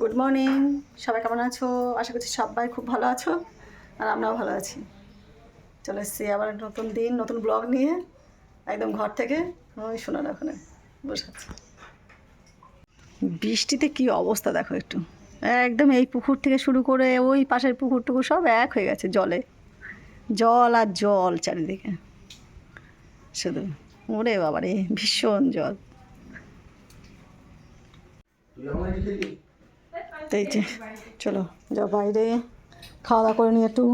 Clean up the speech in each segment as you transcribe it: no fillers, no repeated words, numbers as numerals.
Good morning, সবাই কেমন আছো? আশা করছি সবাই খুব ভালো আছো, আর আমরাও ভালো আছি। চলে এসেছি আবার নতুন দিন, নতুন ব্লগ নিয়ে। একদম ঘর থেকে ওই শোনার ওখানে বসে আছি। বৃষ্টিতে কি অবস্থা দেখো একটু, একদম এই পুকুর থেকে শুরু করে ওই পাশের পুকুরটুকু সব এক হয়ে গেছে জলে। জল আর জল চারিদিকে শুধু, ওরে বাবারে ভীষণ জল। এই যে চলো যাও বাইরে, খাওয়া দাওয়া করে নিয়ে একটু।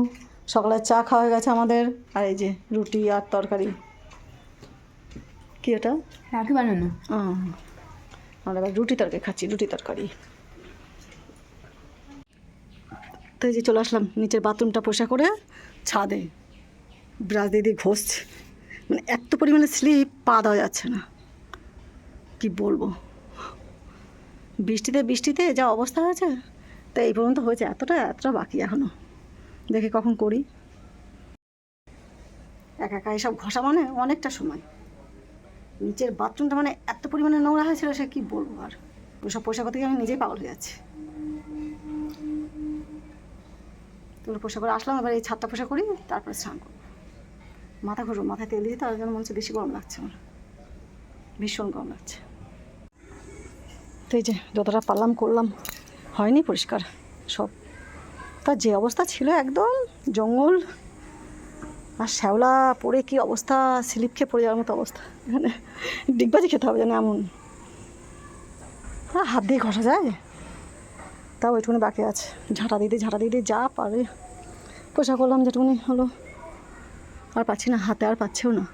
সকালের চা খাওয়া হয়ে গেছে আমাদের, আর এই যে রুটি আর তরকারি। কি ওটা? রাখি বানানো। আমরা এবার রুটি তরকারি খাচ্ছি, রুটি তরকারি। তো এই যে চলে আসলাম নিচের বাথরুমটা পোষা করে ছাদে, ব্রাশ দিয়ে দিয়ে ঘষছে। মানে এত পরিমাণে স্লিপ, পা দেওয়া যাচ্ছে না, কি বলবো। বৃষ্টিতে বৃষ্টিতে যা অবস্থা হয়েছে, তো এই পর্যন্ত হয়েছে, এতটা বাকি এখনও, দেখে কখন করি। একা একা এসব ঘষা মানে অনেকটা সময়। নিচের বাথরুমটা মানে এত পরিমাণে নোংরা হয়েছিল, সে কী বলবো। আর ওইসব পোশাক থেকে আমি নিজেই পাগল হয়ে যাচ্ছি। তোমরা পোশাক করে আসলাম, এবার এই ছাদটা পোশাক করি, তারপরে স্নান করবো। মাথা ঘুরবো, মাথায় তেল দিই, তার জন্য মনে হচ্ছে বেশি গরম লাগছে আমার, ভীষণ গরম লাগছে। তো এই যে যতটা পারলাম করলাম, হয়নি পরিষ্কার সব। তার যে অবস্থা ছিল একদম জঙ্গল, আর শ্যাওলা পড়ে কি অবস্থা, স্লিপ খেয়ে পড়ে যাওয়ার মতো অবস্থা। এখানে ডিগবাজি খেতে হবে যেন এমন। হ্যাঁ, হাত দিয়ে ঘষা যায়, তাও ওইটুকুনি বাকি আছে। ঝাঁটা দিতে যা পারে পোশাক করলাম, যেটুকুনি হলো। আর পাচ্ছি না, হাতে আর পাচ্ছেও না।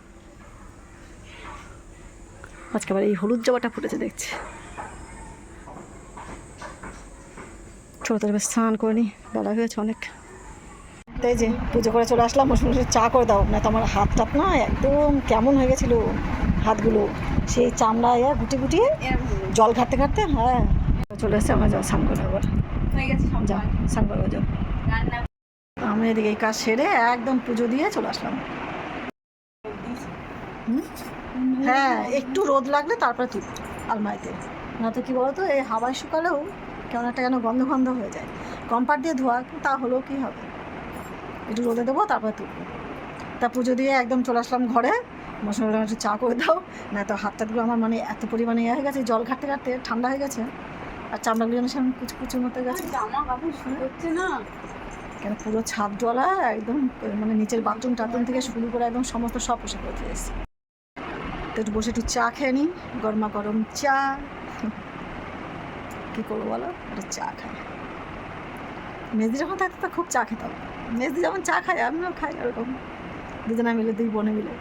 আজকে আবার এই হলুদ জবাটা ফুটেছে দেখছি। ছোটো তো স্নান করে নি, বেলা হয়েছে অনেক। তাই যে পুজো করে চলে আসলাম, মশমশে চা করে দাও না তো আমার হাত টাত না একদম কেমন হয়ে গেছিলো হাতগুলো, সেই চামড়ায় গুটি গুটিয়ে জল ঘাটতে ঘাটতে। হ্যাঁ চলে এসছে, আমরা যাও স্নান করে আবার যাও স্নান করবো যাও। আমি এদিকে এই কাজ সেরে একদম পুজো দিয়ে চলে আসলাম। হ্যাঁ, একটু রোদ লাগলে তারপরে তুল আলমারিতে, না তো কী বলতো, এই হাওয়ায় শুকালেও কেমন একটা যেন গন্ধ গন্ধ হয়ে যায়। কম্পার দিয়ে ধোয়া, তা হলেও কী হবে, একটু রোদে দেবো তারপরে তুলবো। তা পুজো দিয়ে একদম চলে আসলাম ঘরে। মশলা একটু চা করে দাও, না তো হাত টাতগুলো আমার মানে এত পরিমাণে ইয়ে হয়ে গেছে, জল ঘাটতে ঘাটতে ঠান্ডা হয়ে গেছে, আর চামড়াগুলো যেন সেরকম কুচকুচুর মতো গেছে। জামা কাপড় শুরু হচ্ছে না কেন পুরো ছাদ জলা একদম, মানে নিচের বাথরুম টাথরুম থেকে শুরু করে একদম সমস্ত সব পোষা করে দিয়েছে। তো একটু বসে একটু চা খেয়ে নিই, গরমা গরম চা। কী করবো বলো, একটু চা খাই। মেজদি যখন থাকতো তো খুব চা খেতাম, মেজদি যখন চা খাই আমিও খাই, ওরকম দুজনে মিলে, দুই বোনে মিলে।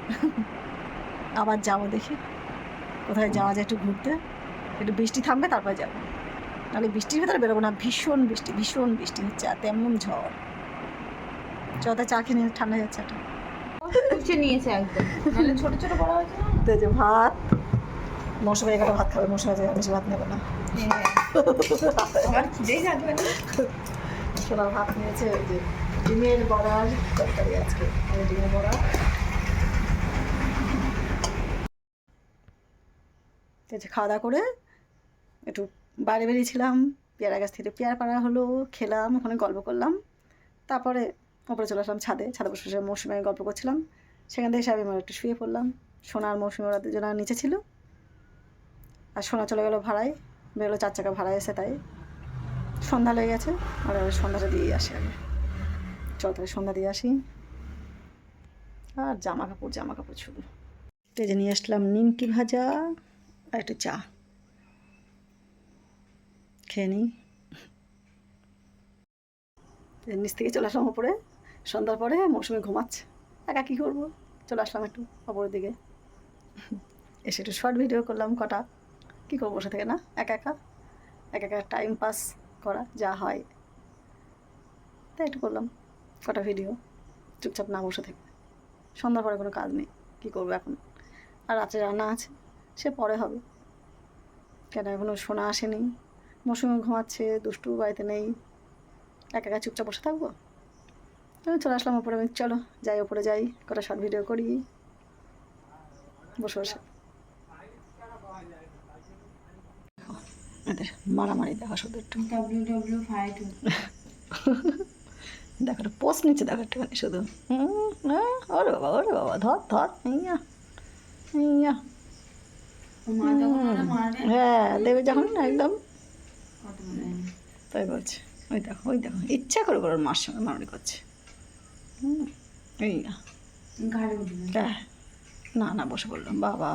আবার যাবো দেখি কোথায় যাওয়া যায়, একটু ঘুরতে। একটু বৃষ্টি থামবে তারপরে যাবো, নাহলে বৃষ্টির ভেতরে বেরোবো না। ভীষণ বৃষ্টি হচ্ছে, আর তেমন ঝড়। চতে চা খেয়ে নিয়ে ঠান্ডা যাচ্ছে একটা। কুচে নিয়েছে একদম, নাহলে ছোট ছোট বড় হয়েছে না। তো যে ভাত, মৌসুমি এগারো ভাত খাবে, মৌসুমি বেশি ভাত নেবে না। আমার খিদেই থাকবে না। সোনা ভাত নিয়েছে, ওই যে ডিমের বড়ার তরকারি আজকে, ডিমের বড়া। খাওয়া দাওয়া করে একটু বাইরে বেরিয়েছিলাম, পেয়ারা গাছ থেকে পেয়ারা পাড়া হলো, খেলাম, ওখানে গল্প করলাম। তারপরে ওপরে চলে আসলাম ছাদে বসে বসে মৌসুমে গল্প করছিলাম। সেখান থেকে আমি একটু শুয়ে পড়লাম। সোনার মৌসুমি ওরা দুজনা নিচে ছিল, আর সোনা চলে গেলো ভাড়ায়, বেরোলো 4 চাকা ভাড়ায় এসে, তাই সন্ধ্যা লেগে গেছে। আর সন্ধ্যাটা দিয়েই আসি আগে, চল সন্ধ্যা দিয়ে আসি। আর জামা কাপড় শুধু। তেজে নিয়ে আসলাম নিমকি ভাজা আর একটু চা, খেয়ে নিই। নিচ থেকে চলে আসলাম ওপরে, সন্ধ্যার পরে মৌসুমি ঘুমাচ্ছে, একা কী করবো, চলে আসলাম একটু ওপরের দিকে, এসে একটু শর্ট ভিডিও করলাম কটা। কী করবো বসে থেকে, না একা একা টাইম পাস করা যা হয়, তাই একটু করলাম কটা ভিডিও, চুপচাপ না বসে থেকে। সন্ধ্যার পরে কোনো কাজ নেই, কী করবো এখন। আর রাত্রে রান্না আছে, সে পরে হবে। কেন এখনও শোনা আসেনি, মৌসুমি ঘুমাচ্ছে, দুষ্টু বাড়িতে নেই, একা চুপচাপ বসে থাকবো। আমি চলে আসলাম ওপরে, আমি চলো যাই ওপরে যাই, কটা শর্ট ভিডিও করি বসে বসে। এদের মারামারি দেখা শুধু একটু ডব্লিউ ফাইট দেখো একটু পোস্ট নিচ্ছে, দেখো একটুখানি শুধু ওরে বাবা ধর ধর ইয়া ইয়া মা যখন ওরা মারবে হ্যাঁ দেবে যখন একদম কত মনে হয় তাই বলছে। ওই দেখো ইচ্ছা করে ওর মার সঙ্গে মারামারি করছে। এই না ঘাড়ে উঠবে না না বসে পড়লাম বাবা।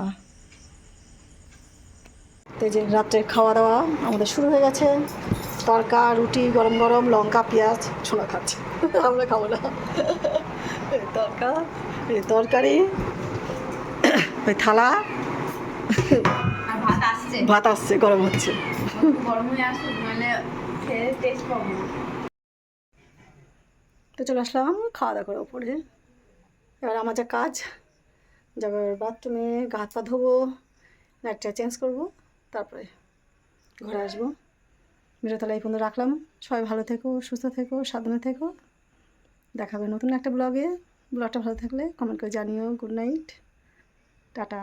তো এই যে রাত্রে খাওয়া দাওয়া আমাদের শুরু হয়ে গেছে। তরকা রুটি গরম গরম লঙ্কা পেঁয়াজ ছোলা খাচ্ছে, আমরা খাবো না। এই তরকা এই তরকারি ওই থালা আর ভাত আসছে ভাত আসছে গরম হচ্ছে। একটু গরম হয়ে আসুক নাহলে খেয়ে টেস্ট পাবো না। তো চলে আসলাম খাওয়া দাওয়া করে ওপরে। এবার আমার যা কাজ, যাবার বাথরুমে গা হাত পা ধোবো, নাইটটা চেঞ্জ করবো, তারপরে ঘরে আসবো। ভিডিও তাহলে এই পর্যন্ত রাখলাম। সবাই ভালো থেকো, সুস্থ থেকো, সাবধানে থেকো। দেখাবে নতুন একটা ব্লগে। ব্লগটা ভালো থাকলে কমেন্ট করে জানিও। Good night, tata.